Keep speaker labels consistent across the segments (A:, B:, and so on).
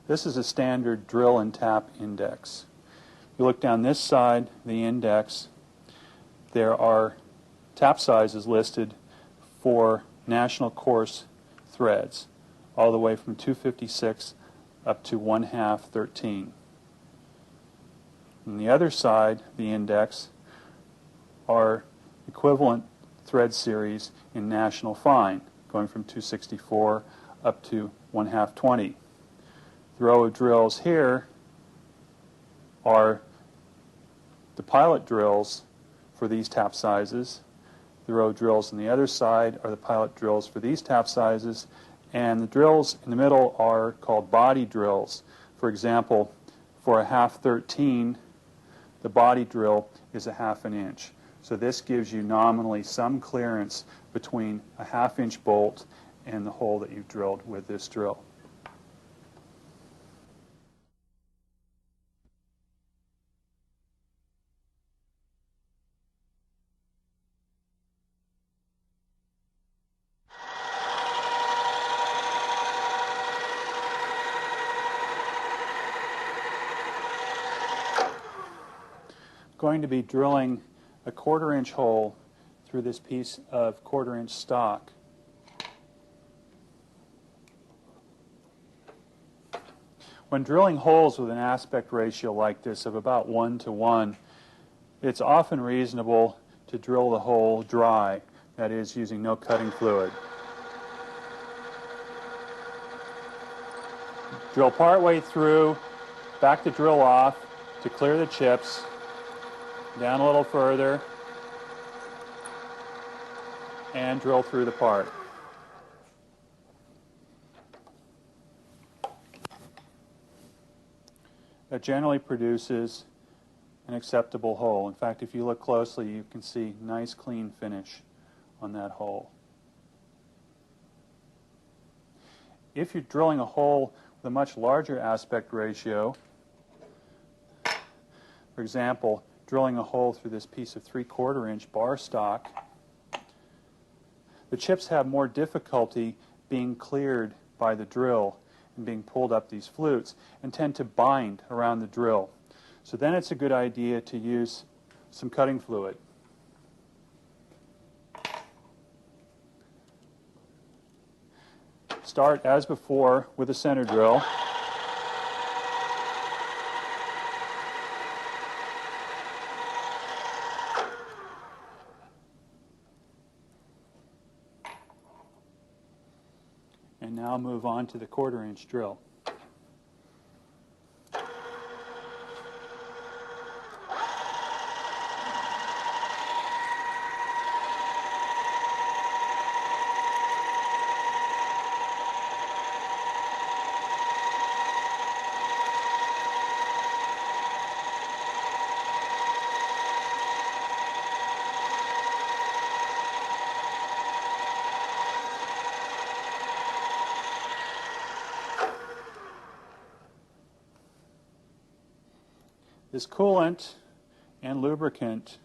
A: This is a standard drill and tap index. You look down this side, the index, there are tap sizes listed for national course threads, all the way from 256 up to 1/2 13. On the other side, the index, are equivalent thread series in national fine, going from 264 up to 1/2 20. The row of drills here are the pilot drills for these tap sizes. The row of drills on the other side are the pilot drills for these tap sizes, and the drills in the middle are called body drills. For example, for a 1/2 13, the body drill is a 1/2 inch. So this gives you nominally some clearance between a 1/2 inch bolt and the hole that you've drilled with this drill. Going to be drilling a 1/4 inch hole through this piece of 1/4 inch stock. When drilling holes with an aspect ratio like this of about 1:1, it's often reasonable to drill the hole dry, that is, using no cutting fluid. Drill part way through, back the drill off to clear the chips, down a little further, and drill through the part. That generally produces an acceptable hole. In fact, if you look closely, you can see nice clean finish on that hole. If you're drilling a hole with a much larger aspect ratio, for example, drilling a hole through this piece of 3/4 inch bar stock, the chips have more difficulty being cleared by the drill and being pulled up these flutes and tend to bind around the drill. So then it's a good idea to use some cutting fluid. Start, as before, with a center drill. And now move on to the 1/4 inch drill. This coolant and lubricant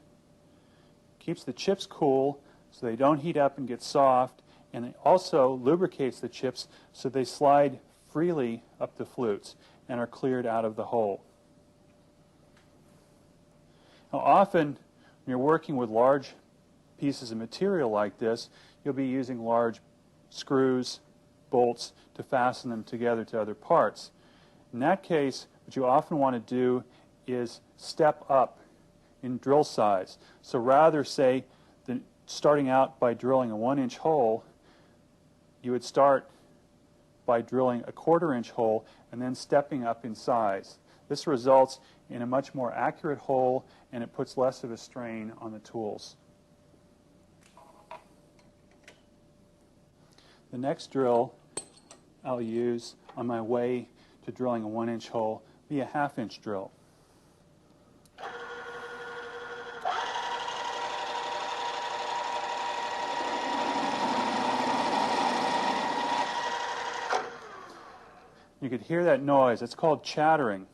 A: keeps the chips cool so they don't heat up and get soft, and it also lubricates the chips so they slide freely up the flutes and are cleared out of the hole. Now, often when you're working with large pieces of material like this, you'll be using large screws, bolts to fasten them together to other parts. In that case, what you often want to do is step up in drill size. So rather, say, than starting out by drilling a 1 inch hole, you would start by drilling a 1/4 inch hole and then stepping up in size. This results in a much more accurate hole, and it puts less of a strain on the tools. The next drill I'll use on my way to drilling a 1 inch hole be a 1/2 inch drill. You could hear that noise. It's called chattering.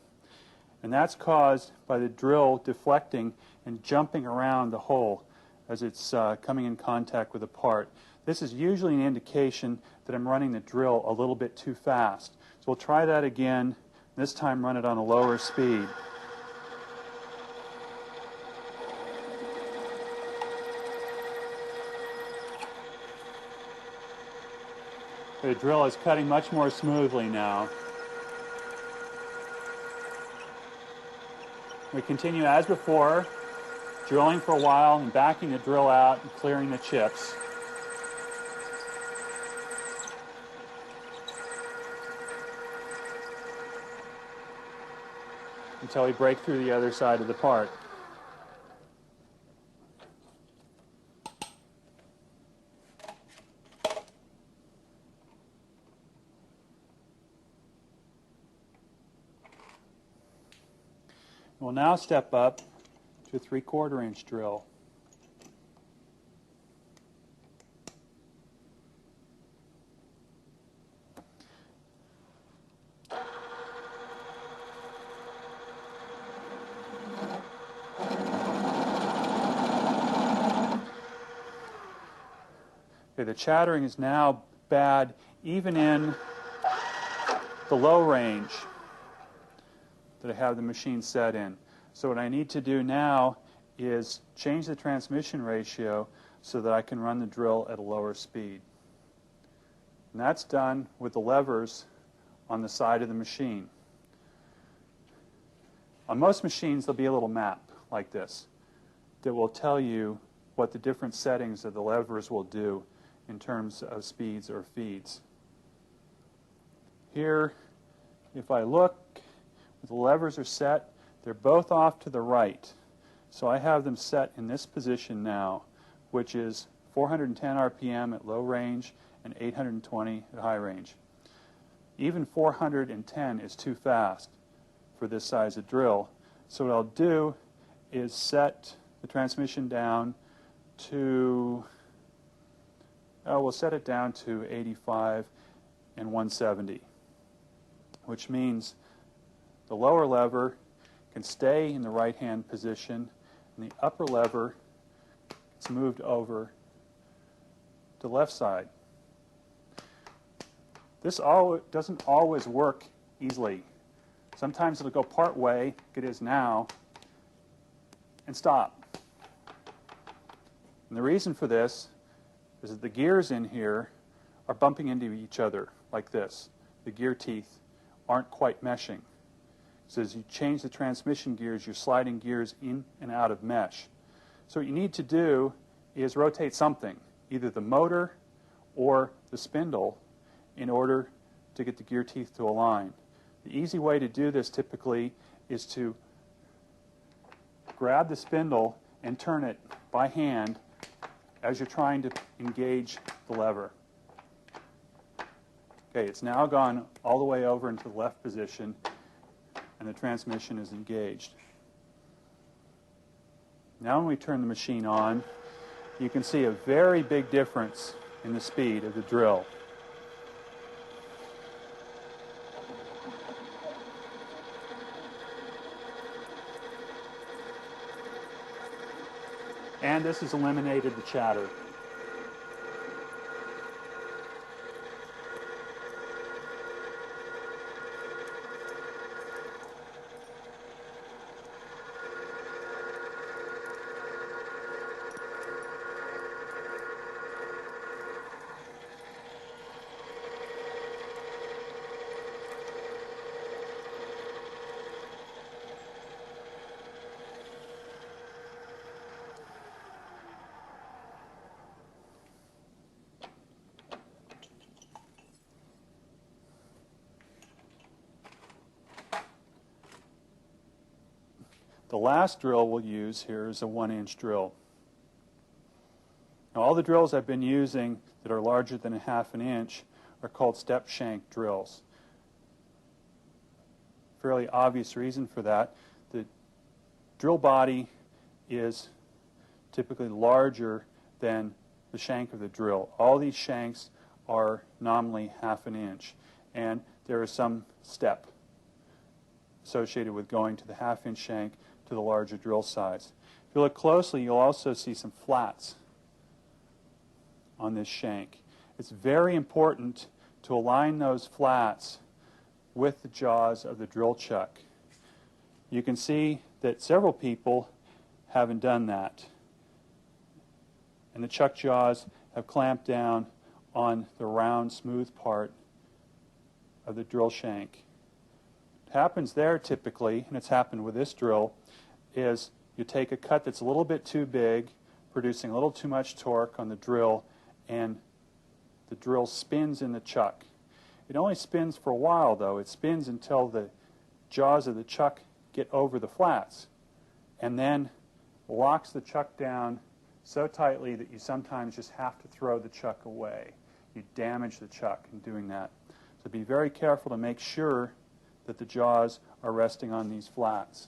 A: And that's caused by the drill deflecting and jumping around the hole as it's coming in contact with the part. This is usually an indication that I'm running the drill a little bit too fast. So we'll try that again, this time run it on a lower speed. The drill is cutting much more smoothly now. We continue as before, drilling for a while and backing the drill out and clearing the chips. Until we break through the other side of the part. We'll now step up to a 3/4 inch drill. Okay, the chattering is now bad even in the low range that I have the machine set in. So what I need to do now is change the transmission ratio so that I can run the drill at a lower speed. And that's done with the levers on the side of the machine. On most machines there'll be a little map like this that will tell you what the different settings of the levers will do in terms of speeds or feeds. Here, if I look, the levers are set. They're both off to the right. So I have them set in this position now, which is 410 RPM at low range and 820 at high range. Even 410 is too fast for this size of drill. So what I'll do is set the transmission down to, we'll set it down to 85 and 170, which means the lower lever can stay in the right-hand position, and the upper lever is moved over to the left side. This doesn't always work easily. Sometimes it'll go part way, like it is now, and stop. And the reason for this is that the gears in here are bumping into each other like this. The gear teeth aren't quite meshing. So as you change the transmission gears, you're sliding gears in and out of mesh. So what you need to do is rotate something, either the motor or the spindle, in order to get the gear teeth to align. The easy way to do this typically is to grab the spindle and turn it by hand as you're trying to engage the lever. Okay, it's now gone all the way over into the left position, and the transmission is engaged. Now when we turn the machine on, you can see a very big difference in the speed of the drill. And this has eliminated the chatter. The last drill we'll use here is a 1-inch drill. Now all the drills I've been using that are larger than a 1/2 inch are called step shank drills. Fairly obvious reason for that. The drill body is typically larger than the shank of the drill. All these shanks are nominally 1/2 inch, and there is some step associated with going to the 1/2 inch shank to the larger drill size. If you look closely, you'll also see some flats on this shank. It's very important to align those flats with the jaws of the drill chuck. You can see that several people haven't done that. And the chuck jaws have clamped down on the round, smooth part of the drill shank. What happens there typically, and it's happened with this drill, is you take a cut that's a little bit too big, producing a little too much torque on the drill, and the drill spins in the chuck. It only spins for a while, though. It spins until the jaws of the chuck get over the flats, and then locks the chuck down so tightly that you sometimes just have to throw the chuck away. You damage the chuck in doing that. So be very careful to make sure that the jaws are resting on these flats.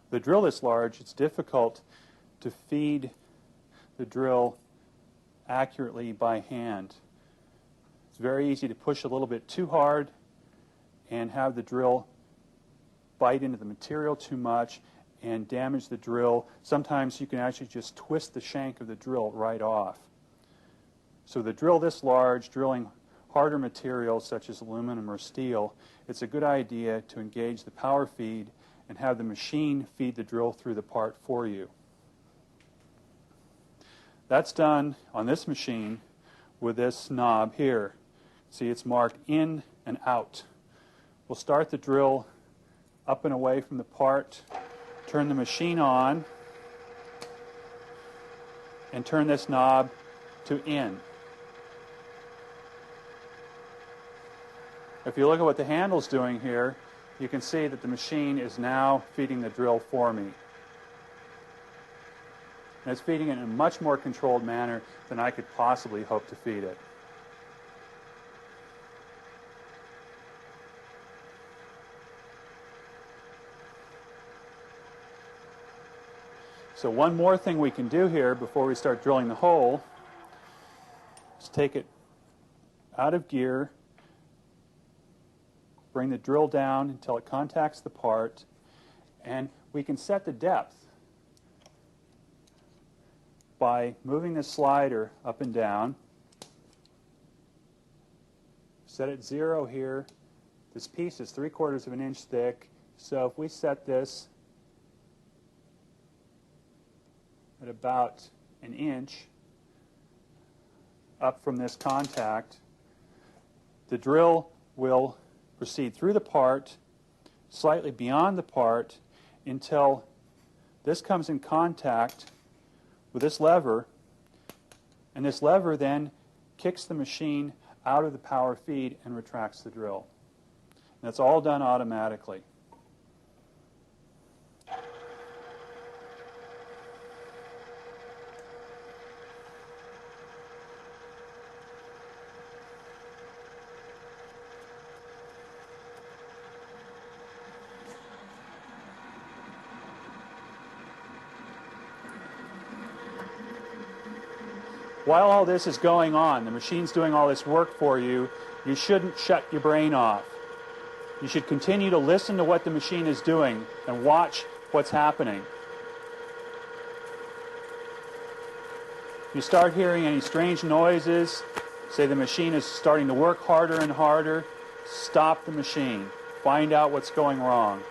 A: With a drill this large, it's difficult to feed the drill accurately by hand. It's very easy to push a little bit too hard and have the drill bite into the material too much and damage the drill. Sometimes you can actually just twist the shank of the drill right off. So the drill this large, drilling harder materials such as aluminum or steel, it's a good idea to engage the power feed and have the machine feed the drill through the part for you. That's done on this machine with this knob here. See, it's marked in and out. We'll start the drill up and away from the part, turn the machine on, and turn this knob to in. If you look at what the handle's doing here, you can see that the machine is now feeding the drill for me. And it's feeding it in a much more controlled manner than I could possibly hope to feed it. So one more thing we can do here before we start drilling the hole is take it out of gear, bring the drill down until it contacts the part, and we can set the depth by moving the slider up and down. Set it 0 here. This piece is 3/4 of an inch thick, so if we set this at about an inch up from this contact, the drill will proceed through the part, slightly beyond the part, until this comes in contact with this lever, and this lever then kicks the machine out of the power feed and retracts the drill. And that's all done automatically. While all this is going on, the machine's doing all this work for you, you shouldn't shut your brain off. You should continue to listen to what the machine is doing and watch what's happening. If you start hearing any strange noises, say the machine is starting to work harder and harder, stop the machine. Find out what's going wrong.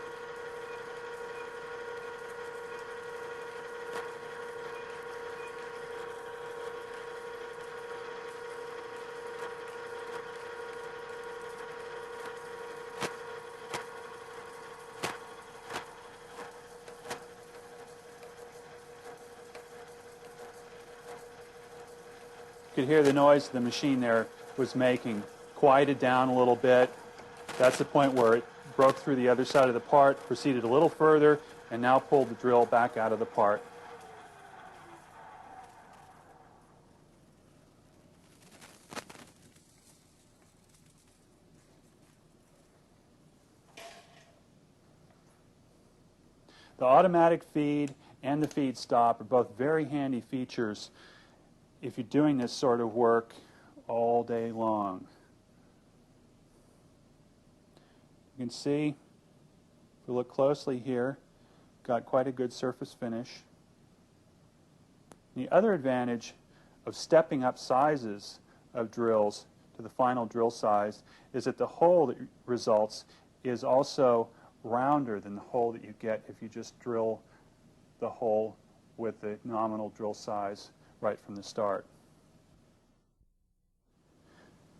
A: You could hear the noise the machine there was making. Quieted down a little bit. That's the point where it broke through the other side of the part, proceeded a little further, and now pulled the drill back out of the part. The automatic feed and the feed stop are both very handy features if you're doing this sort of work all day long. You can see If we look closely here, got quite a good surface finish. The other advantage of stepping up sizes of drills to the final drill size is that the hole that results is also rounder than the hole that you get if you just drill the hole with the nominal drill size right from the start.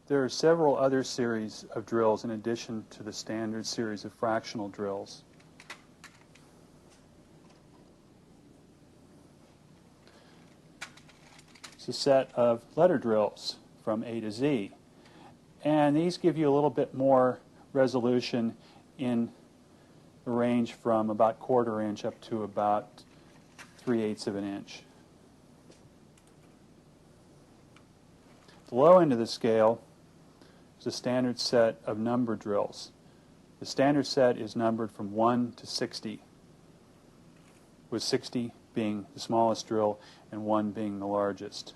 A: There are several other series of drills in addition to the standard series of fractional drills. It's a set of letter drills from A to Z. And these give you a little bit more resolution in a range from about 1/4 inch up to about 3/8 of an inch. The low end of the scale is a standard set of number drills. The standard set is numbered from 1 to 60, with 60 being the smallest drill and 1 being the largest.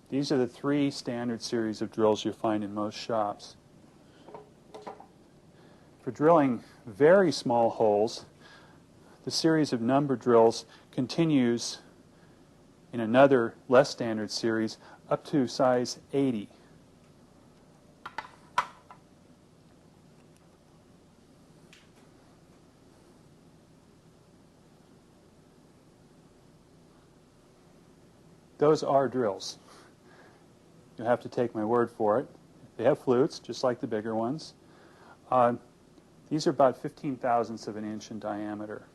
A: These are the 3 standard series of drills you'll find in most shops. For drilling very small holes, the series of number drills continues in another less standard series up to size 80. Those are drills. You'll have to take my word for it. They have flutes, just like the bigger ones. These are about 15 thousandths of an inch in diameter.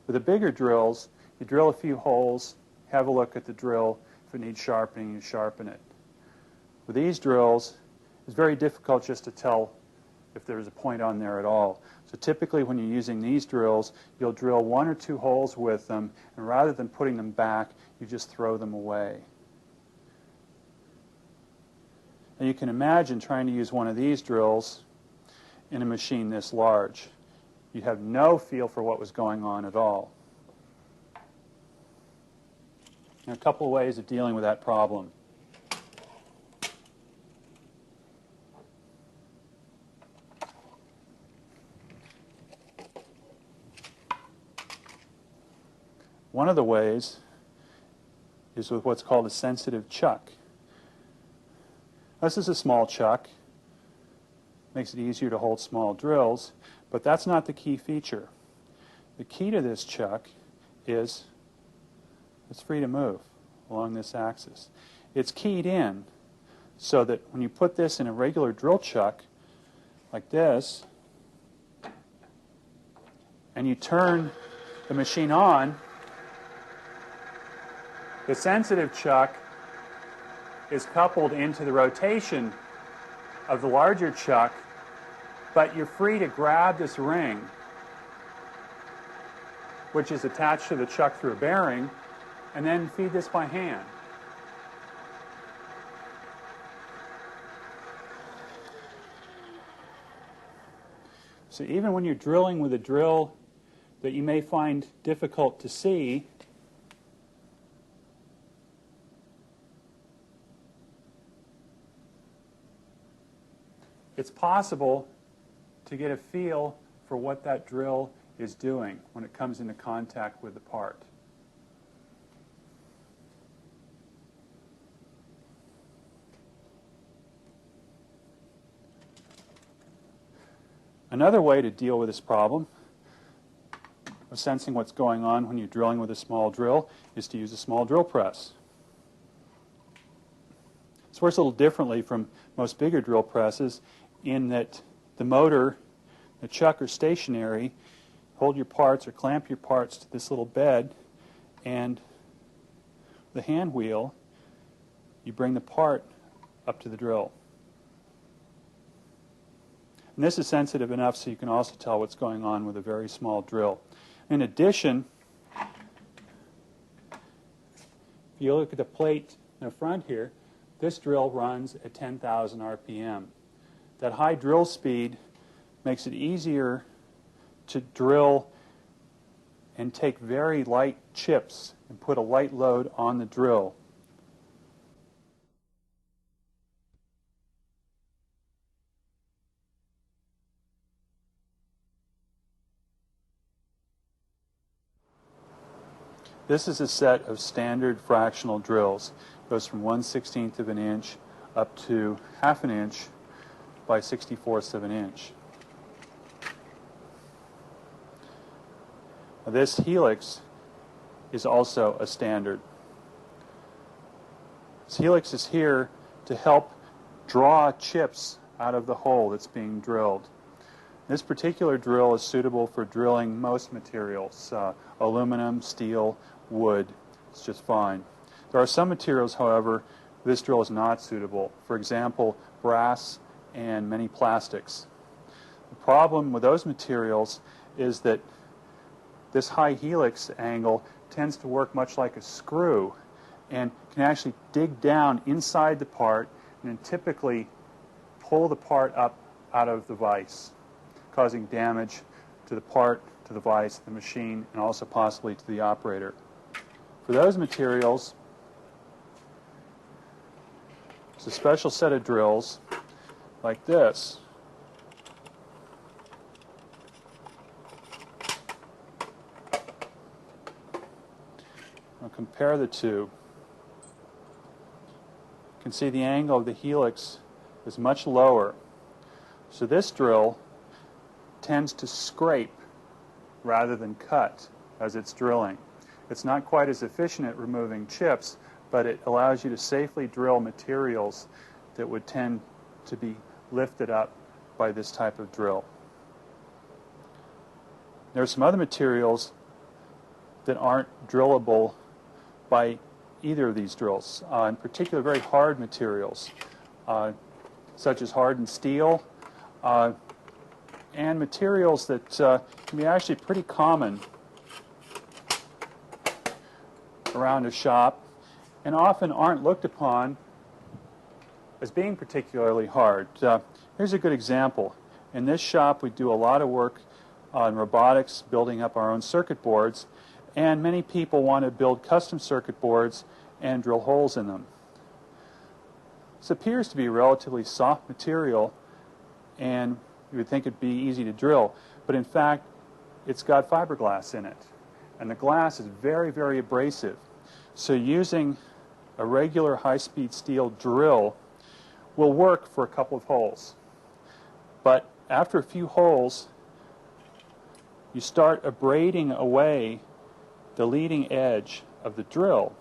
A: With the bigger drills, you drill a few holes, have a look at the drill. If it needs sharpening, you sharpen it. With these drills, it's very difficult just to tell if there's a point on there at all. So typically when you're using these drills, you'll drill 1 or 2 holes with them, and rather than putting them back, you just throw them away. And you can imagine trying to use one of these drills in a machine this large. You'd have no feel for what was going on at all. There are a couple of ways of dealing with that problem. One of the ways is with what's called a sensitive chuck. This is a small chuck. Makes it easier to hold small drills, but that's not the key feature. The key to this chuck is it's free to move along this axis. It's keyed in so that when you put this in a regular drill chuck like this, and you turn the machine on, the sensitive chuck is coupled into the rotation of the larger chuck, but you're free to grab this ring, which is attached to the chuck through a bearing, and then feed this by hand. So even when you're drilling with a drill that you may find difficult to see, it's possible to get a feel for what that drill is doing when it comes into contact with the part. Another way to deal with this problem of sensing what's going on when you're drilling with a small drill is to use a small drill press. This works a little differently from most bigger drill presses in that the motor, the chuck are stationary. Hold your parts or clamp your parts to this little bed, and the hand wheel, you bring the part up to the drill. And this is sensitive enough so you can also tell what's going on with a very small drill. In addition, if you look at the plate in the front here, this drill runs at 10,000 RPM. That high drill speed makes it easier to drill and take very light chips and put a light load on the drill. This is a set of standard fractional drills. It goes from 1/16 of an inch up to 1/2 inch by 64ths of an inch. Now, this helix is also a standard. This helix is here to help draw chips out of the hole that's being drilled. This particular drill is suitable for drilling most materials, aluminum, steel, wood. It's just fine. There are some materials, however, this drill is not suitable. For example, brass and many plastics. The problem with those materials is that this high helix angle tends to work much like a screw and can actually dig down inside the part and then typically pull the part up out of the vise, causing damage to the part, to the vise, the machine, and also possibly to the operator. For those materials, it's a special set of drills like this. I'll compare the two. You can see the angle of the helix is much lower. So this drill tends to scrape rather than cut as it's drilling. It's not quite as efficient at removing chips, but it allows you to safely drill materials that would tend to be lifted up by this type of drill. There are some other materials that aren't drillable by either of these drills, in particular very hard materials, such as hardened steel, and materials that can be actually pretty common around a shop and often aren't looked upon as being particularly hard. Here's a good example. In this shop we do a lot of work on robotics, building up our own circuit boards, and many people want to build custom circuit boards and drill holes in them. This appears to be a relatively soft material, and you would think it'd be easy to drill, but in fact it's got fiberglass in it, and the glass is very, very abrasive. So using a regular high-speed steel drill will work for a couple of holes, but after a few holes you start abrading away the leading edge of the drill.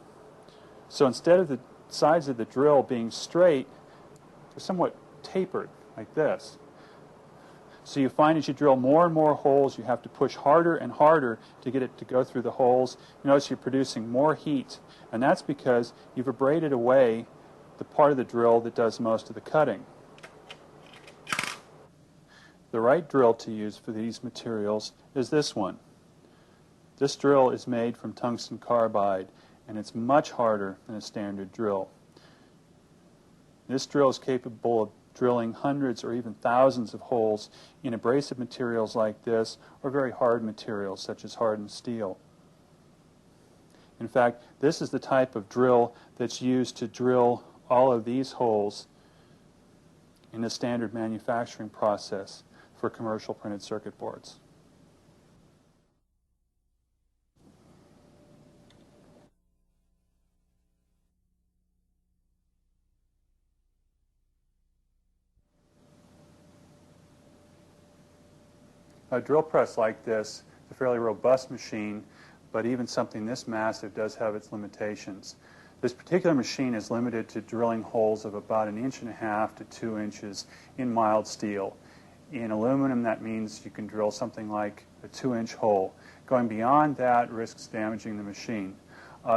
A: So instead of the sides of the drill being straight, they're somewhat tapered like this. So you find as you drill more and more holes, you have to push harder and harder to get it to go through the holes. You notice you're producing more heat, and that's because you've abraded away the part of the drill that does most of the cutting. The right drill to use for these materials is this one. This drill is made from tungsten carbide, and it's much harder than a standard drill. This drill is capable of drilling hundreds or even thousands of holes in abrasive materials like this, or very hard materials such as hardened steel. In fact, this is the type of drill that's used to drill all of these holes in the standard manufacturing process for commercial printed circuit boards. A drill press like this is a fairly robust machine, but even something this massive does have its limitations. This particular machine is limited to drilling holes of about 1.5 inches to 2 inches in mild steel. In aluminum, that means you can drill something like a 2-inch hole. Going beyond that risks damaging the machine.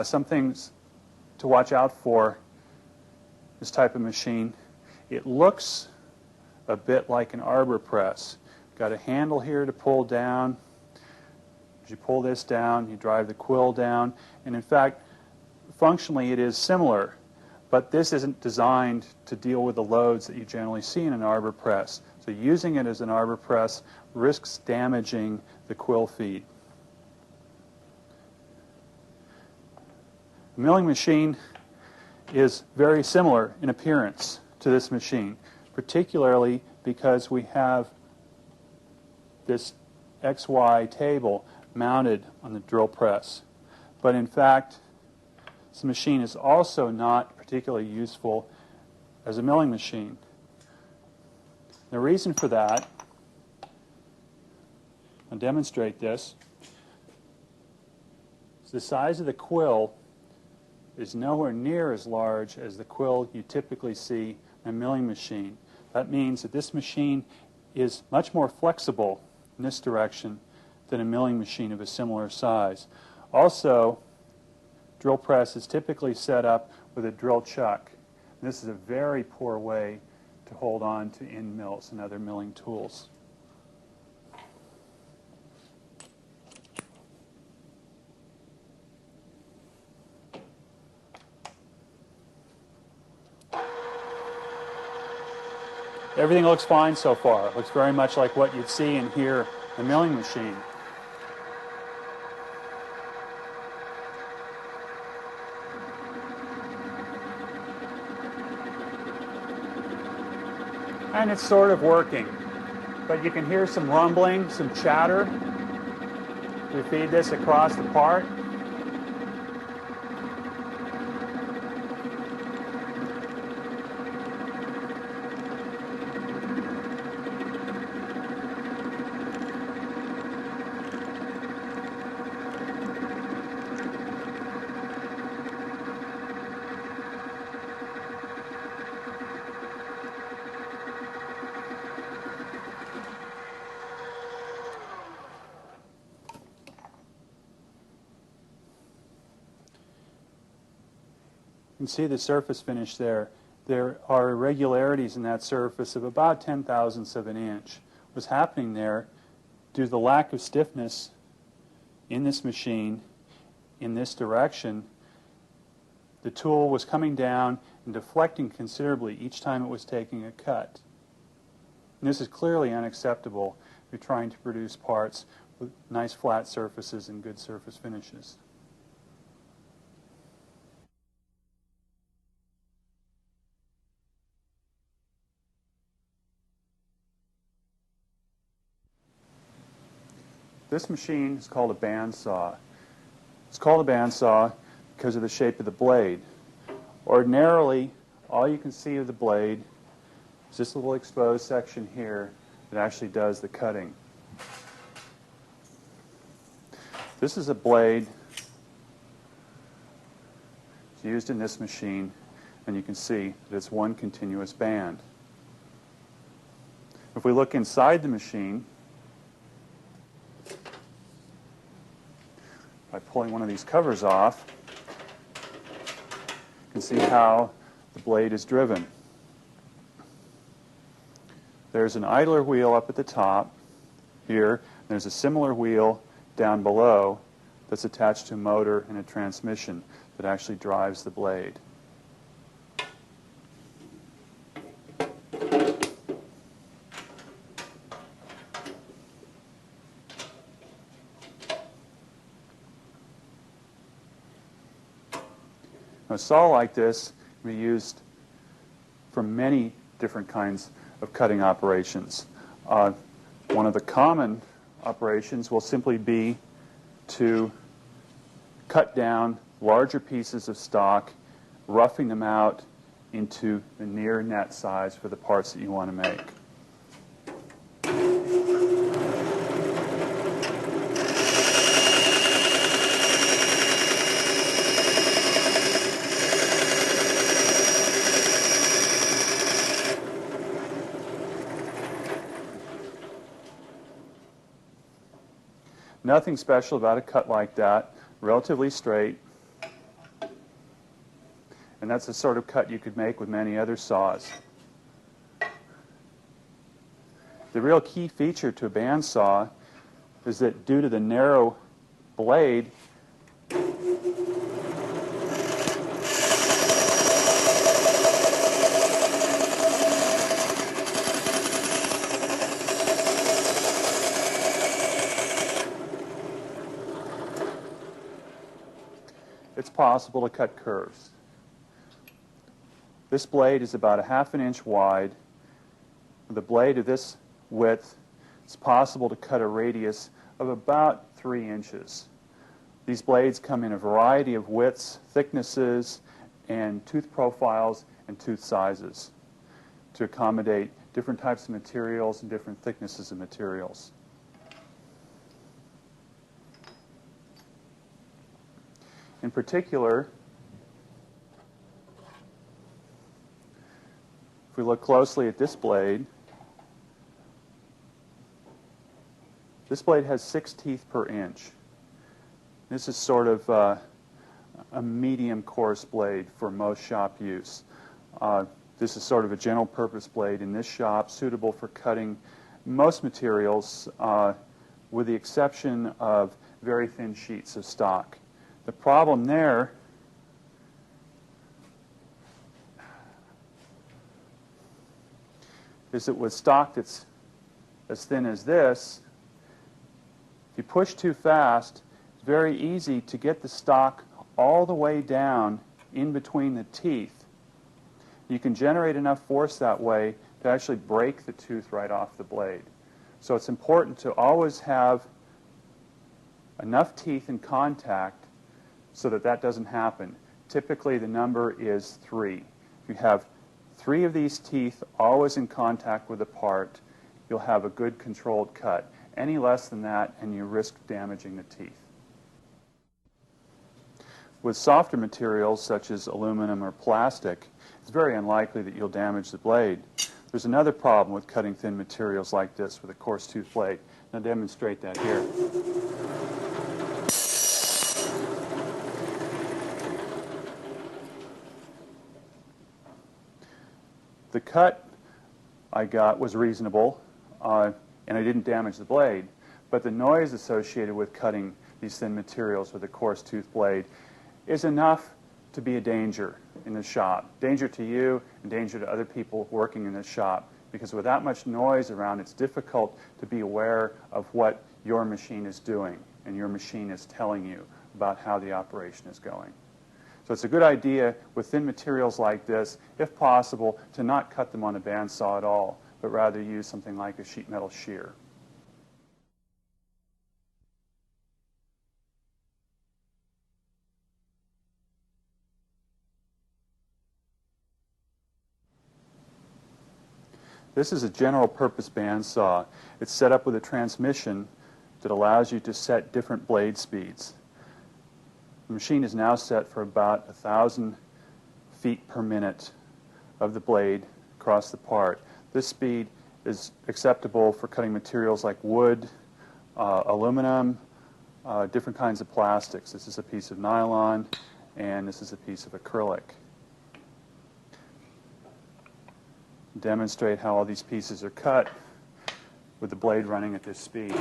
A: Some things to watch out for this type of machine: it looks a bit like an arbor press. Got a handle here to pull down. As you pull this down, you drive the quill down, and in fact, functionally it is similar, but this isn't designed to deal with the loads that you generally see in an arbor press. So using it as an arbor press risks damaging the quill feed. The milling machine is very similar in appearance to this machine, particularly because we have this XY table mounted on the drill press. But in fact, this machine is also not particularly useful as a milling machine. The reason for that, I'll demonstrate this, is the size of the quill is nowhere near as large as the quill you typically see in a milling machine. That means that this machine is much more flexible in this direction than a milling machine of a similar size. Also, drill press is typically set up with a drill chuck. And this is a very poor way to hold on to end mills and other milling tools. Everything looks fine so far. It looks very much like what you'd see and hear in a milling machine. And it's sort of working. But you can hear some rumbling, some chatter. We feed this across the part. You can see the surface finish there. There are irregularities in that surface of about 0.010 of an inch. What's happening there, due to the lack of stiffness in this machine, in this direction, the tool was coming down and deflecting considerably each time it was taking a cut. And this is clearly unacceptable if you're trying to produce parts with nice flat surfaces and good surface finishes. This machine is called a bandsaw. It's called a bandsaw because of the shape of the blade. Ordinarily, all you can see of the blade is this little exposed section here that actually does the cutting. This is a blade used in this machine, and you can see that it's one continuous band. If we look inside the machine, by pulling one of these covers off, you can see how the blade is driven. There's an idler wheel up at the top here, and there's a similar wheel down below that's attached to a motor and a transmission that actually drives the blade. A saw like this can be used for many different kinds of cutting operations. One of the common operations will simply be to cut down larger pieces of stock, roughing them out into the near net size for the parts that you want to make. Nothing special about a cut like that, relatively straight. And that's the sort of cut you could make with many other saws. The real key feature to a bandsaw is that due to the narrow blade, it's possible to cut curves. This blade is about 1/2 inch wide. With a blade of this width, it's possible to cut a radius of about 3 inches. These blades come in a variety of widths, thicknesses, and tooth profiles and tooth sizes to accommodate different types of materials and different thicknesses of materials. In particular, if we look closely at this blade has 6 teeth per inch. This is sort of a medium coarse blade for most shop use. This is sort of a general purpose blade in this shop, suitable for cutting most materials with the exception of very thin sheets of stock. The problem there is that with stock that's as thin as this, if you push too fast, it's very easy to get the stock all the way down in between the teeth. You can generate enough force that way to actually break the tooth right off the blade. So it's important to always have enough teeth in contact so that that doesn't happen. Typically the number is 3. If you have 3 of these teeth always in contact with the part, you'll have a good controlled cut. Any less than that and you risk damaging the teeth. With softer materials such as aluminum or plastic, it's very unlikely that you'll damage the blade. There's another problem with cutting thin materials like this with a coarse tooth blade. I'll demonstrate that here. The cut I got was reasonable, and I didn't damage the blade, but the noise associated with cutting these thin materials with a coarse tooth blade is enough to be a danger in the shop. Danger to you and danger to other people working in the shop, because with that much noise around, it's difficult to be aware of what your machine is doing and your machine is telling you about how the operation is going. So it's a good idea with thin materials like this, if possible, to not cut them on a bandsaw at all, but rather use something like a sheet metal shear. This is a general purpose bandsaw. It's set up with a transmission that allows you to set different blade speeds. The machine is now set for about 1,000 feet per minute of the blade across the part. This speed is acceptable for cutting materials like wood, aluminum, different kinds of plastics. This is a piece of nylon, and this is a piece of acrylic. Demonstrate how all these pieces are cut with the blade running at this speed.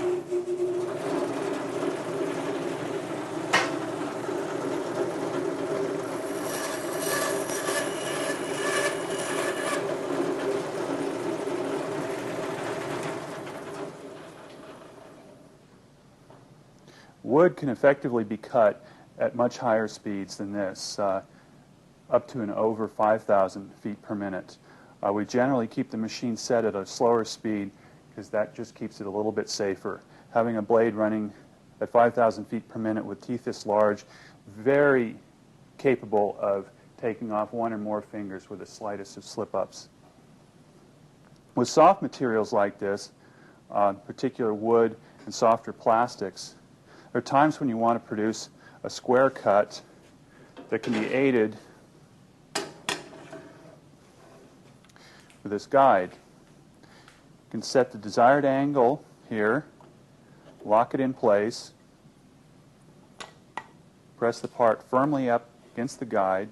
A: Wood can effectively be cut at much higher speeds than this, up to and over 5,000 feet per minute. We generally keep the machine set at a slower speed because that just keeps it a little bit safer. Having a blade running at 5,000 feet per minute with teeth this large, very capable of taking off 1 or more fingers with the slightest of slip-ups. With soft materials like this, particular wood and softer plastics, there are times when you want to produce a square cut that can be aided with this guide. You can set the desired angle here, lock it in place, press the part firmly up against the guide,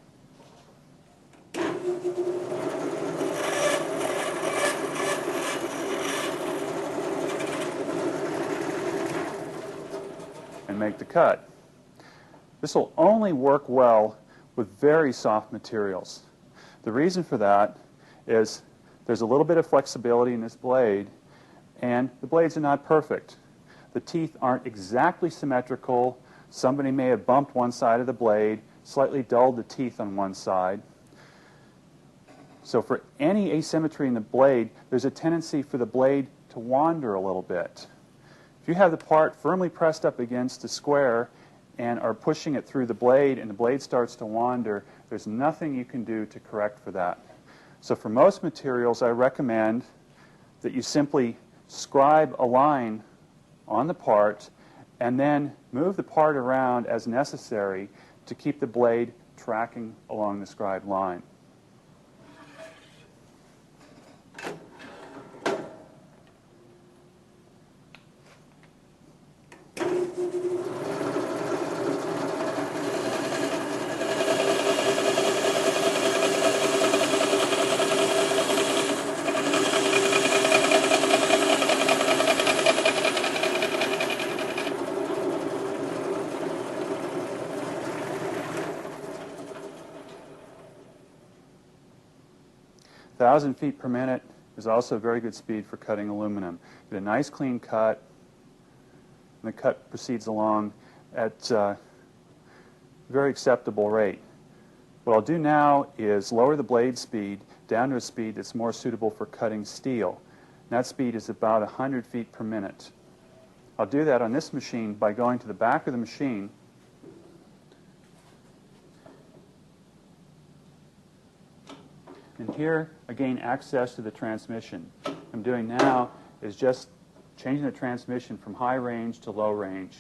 A: and make the cut. This will only work well with very soft materials. The reason for that is there's a little bit of flexibility in this blade, and the blades are not perfect. The teeth aren't exactly symmetrical. Somebody may have bumped one side of the blade, slightly dulled the teeth on one side. So for any asymmetry in the blade, there's a tendency for the blade to wander a little bit. If you have the part firmly pressed up against the square and are pushing it through the blade and the blade starts to wander, there's nothing you can do to correct for that. So for most materials, I recommend that you simply scribe a line on the part and then move the part around as necessary to keep the blade tracking along the scribed line. Thousand feet per minute is also a very good speed for cutting aluminum. Get a nice clean cut, and the cut proceeds along at a very acceptable rate. What I'll do now is lower the blade speed down to a speed that's more suitable for cutting steel. And that speed is about 100 feet per minute. I'll do that on this machine by going to the back of the machine and here, again, access to the transmission. What I'm doing now is just changing the transmission from high range to low range.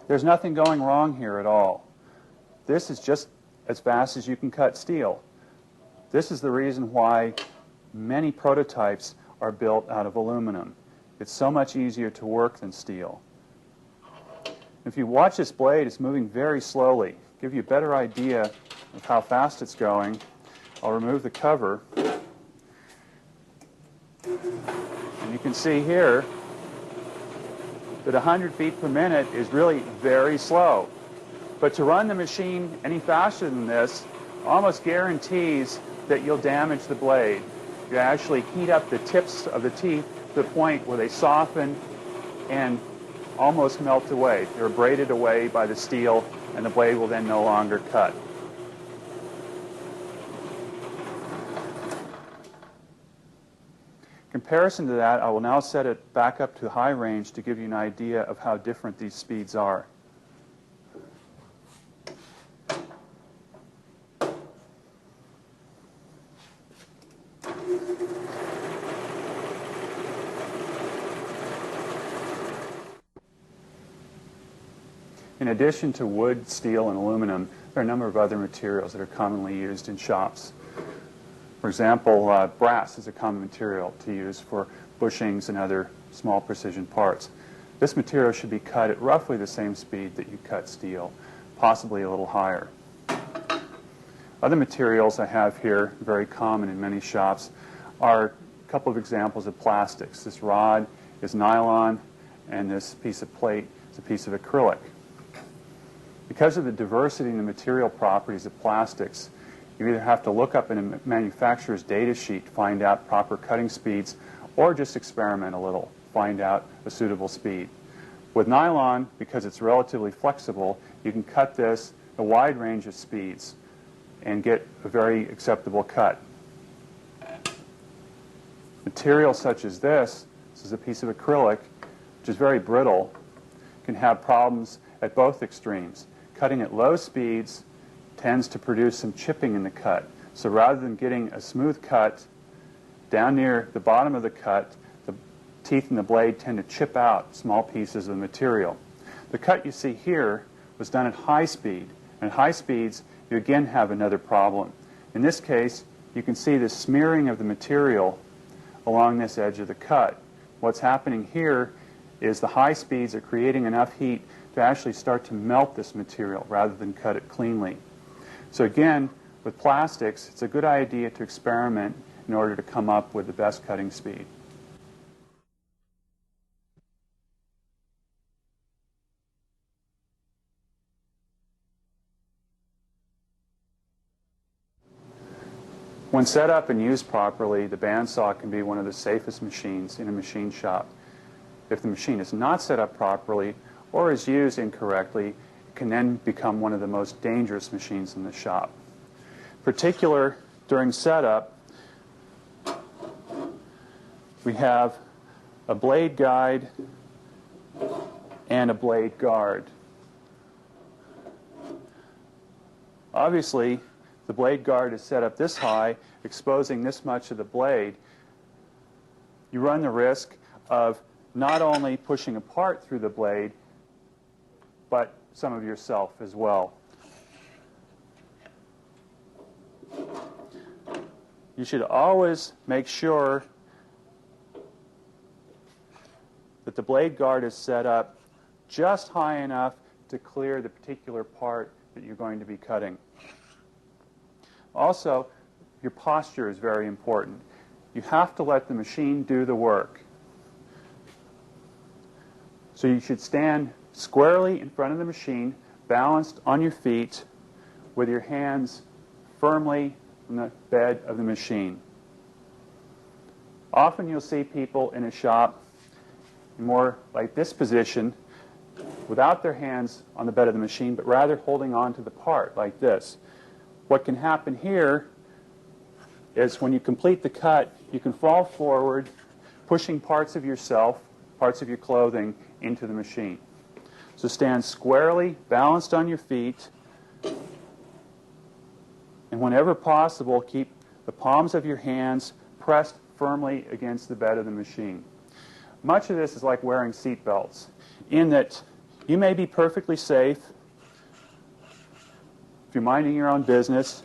A: There's nothing going wrong here at all. This is just as fast as you can cut steel. This is the reason why many prototypes are built out of aluminum. It's so much easier to work than steel. If you watch this blade, it's moving very slowly. Give you a better idea of how fast it's going. I'll remove the cover. And you can see here that 100 feet per minute is really very slow. But to run the machine any faster than this almost guarantees that you'll damage the blade. You actually heat up the tips of the teeth to the point where they soften and almost melt away. They're abraded away by the steel, and the blade will then no longer cut. In comparison to that, I will now set it back up to high range to give you an idea of how different these speeds are. In addition to wood, steel, and aluminum, there are a number of other materials that are commonly used in shops. For example, brass is a common material to use for bushings and other small precision parts. This material should be cut at roughly the same speed that you cut steel, possibly a little higher. Other materials I have here, very common in many shops, are a couple of examples of plastics. This rod is nylon, and this piece of plate is a piece of acrylic. Because of the diversity in the material properties of plastics, you either have to look up in a manufacturer's data sheet to find out proper cutting speeds, or just experiment a little, find out a suitable speed. With nylon, because it's relatively flexible, you can cut this a wide range of speeds and get a very acceptable cut. Material such as this is a piece of acrylic, which is very brittle, can have problems at both extremes. Cutting at low speeds tends to produce some chipping in the cut. So rather than getting a smooth cut, down near the bottom of the cut, the teeth in the blade tend to chip out small pieces of material. The cut you see here was done at high speed. And at high speeds, you again have another problem. In this case, you can see the smearing of the material along this edge of the cut. What's happening here is the high speeds are creating enough heat to actually start to melt this material rather than cut it cleanly. So again, with plastics, it's a good idea to experiment in order to come up with the best cutting speed. When set up and used properly, the bandsaw can be one of the safest machines in a machine shop. If the machine is not set up properly or is used incorrectly, it can then become one of the most dangerous machines in the shop. Particular during setup, we have a blade guide and a blade guard. Obviously, the blade guard is set up this high, exposing this much of the blade. You run the risk of not only pushing a part through the blade, but some of yourself as well. You should always make sure that the blade guard is set up just high enough to clear the particular part that you're going to be cutting. Also, your posture is very important. You have to let the machine do the work. So you should stand squarely in front of the machine, balanced on your feet, with your hands firmly on the bed of the machine. Often you'll see people in a shop in more like this position, without their hands on the bed of the machine, but rather holding on to the part like this. What can happen here is when you complete the cut, you can fall forward, pushing parts of yourself, parts of your clothing, into the machine. So stand squarely, balanced on your feet, and whenever possible, keep the palms of your hands pressed firmly against the bed of the machine. Much of this is like wearing seat belts, in that you may be perfectly safe if you're minding your own business,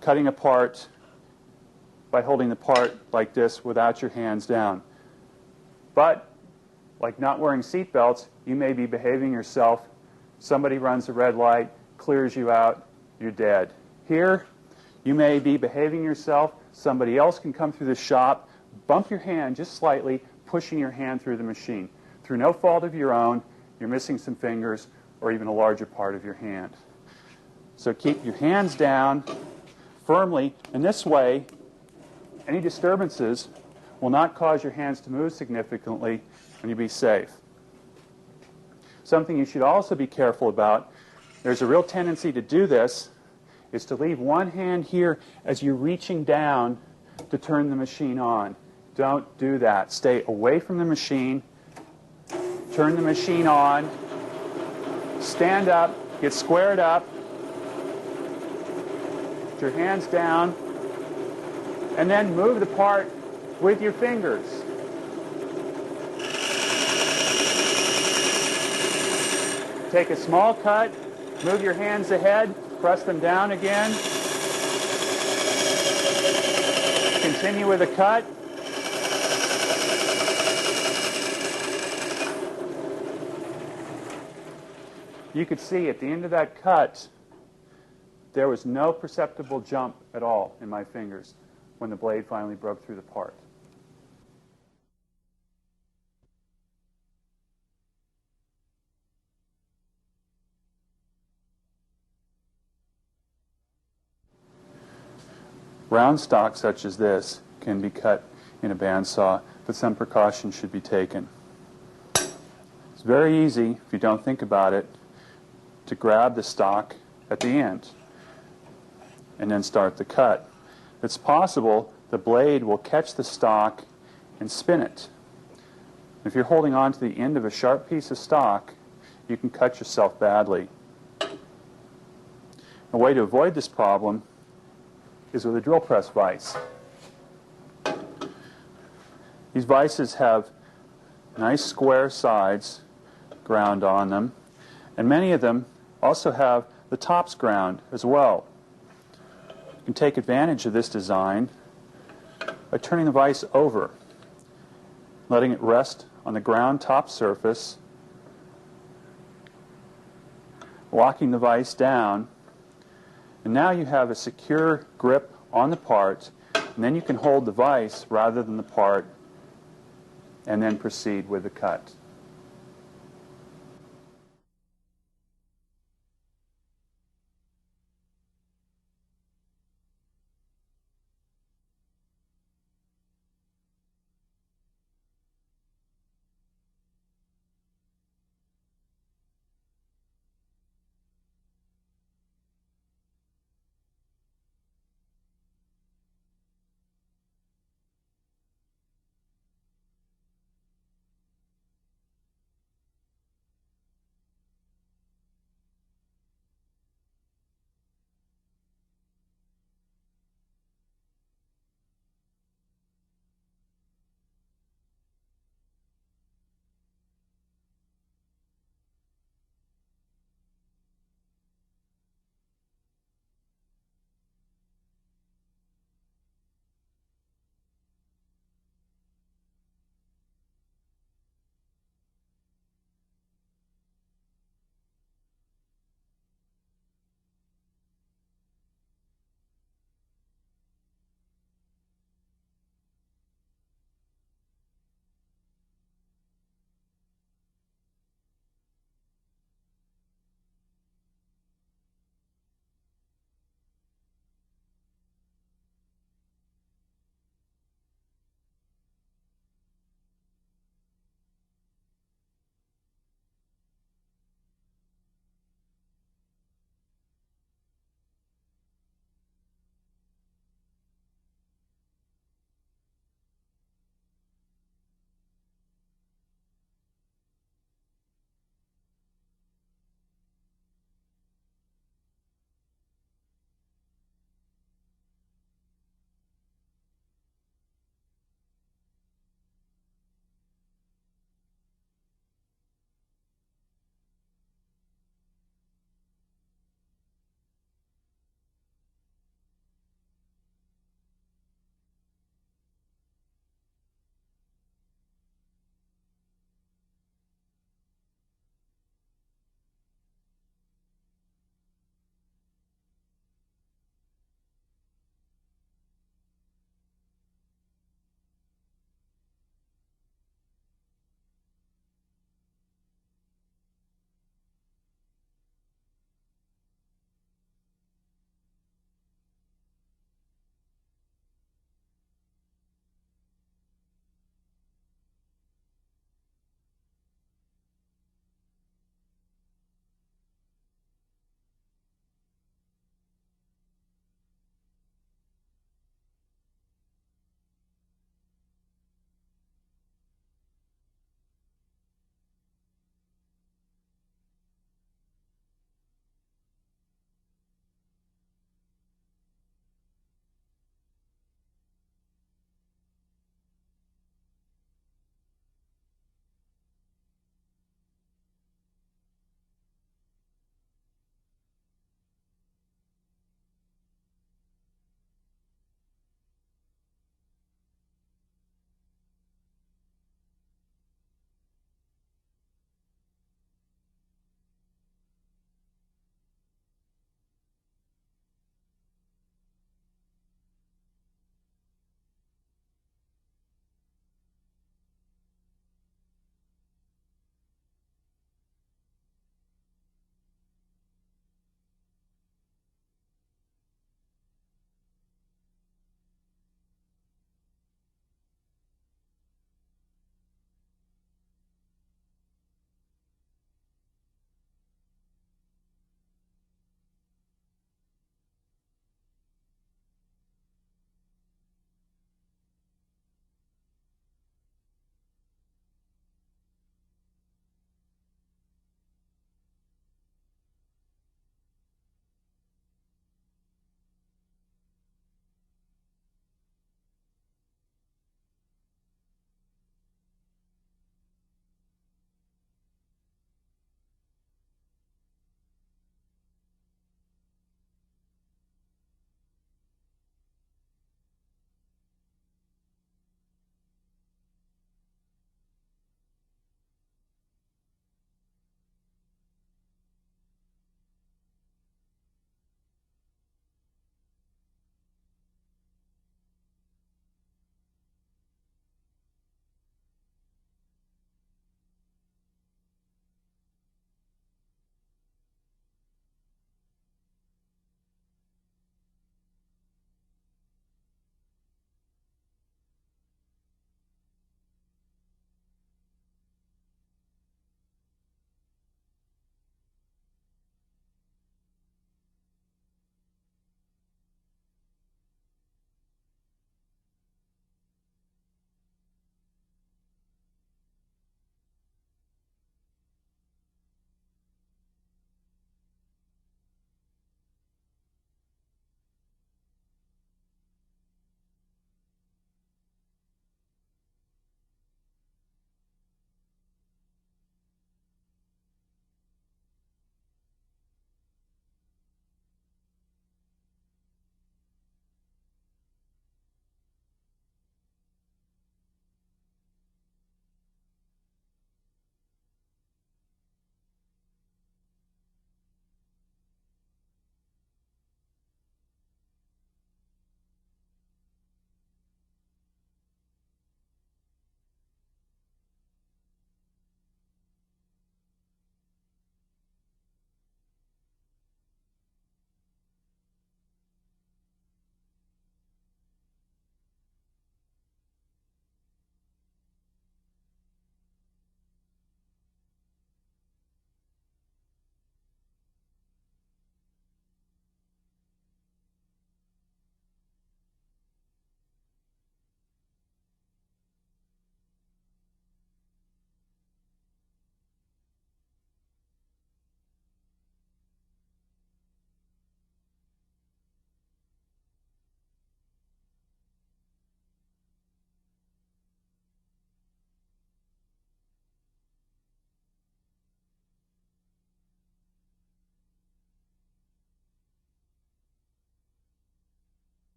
A: cutting a part by holding the part like this without your hands down. But, like not wearing seat belts, you may be behaving yourself, somebody runs a red light, clears you out, you're dead. Here, you may be behaving yourself, somebody else can come through the shop, bump your hand just slightly, pushing your hand through the machine. Through no fault of your own, you're missing some fingers or even a larger part of your hand. So keep your hands down firmly, and this way, any disturbances will not cause your hands to move significantly, and you'll be safe. Something you should also be careful about, there's a real tendency to do this, is to leave one hand here as you're reaching down to turn the machine on. Don't do that. Stay away from the machine, turn the machine on, stand up, get squared up, your hands down, and then move the part with your fingers. Take a small cut, move your hands ahead, press them down again. Continue with the cut. You could see at the end of that cut, there was no perceptible jump at all in my fingers when the blade finally broke through the part. Round stock such as this can be cut in a bandsaw, but some precautions should be taken. It's very easy, if you don't think about it, to grab the stock at the end and then start the cut. It's possible the blade will catch the stock and spin it. If you're holding on to the end of a sharp piece of stock, you can cut yourself badly. A way to avoid this problem is with a drill press vise. These vices have nice square sides ground on them, and many of them also have the tops ground as well. You can take advantage of this design by turning the vise over, letting it rest on the ground top surface, locking the vise down, And now you have a secure grip on the part, and then you can hold the vise rather than the part, and then proceed with the cut.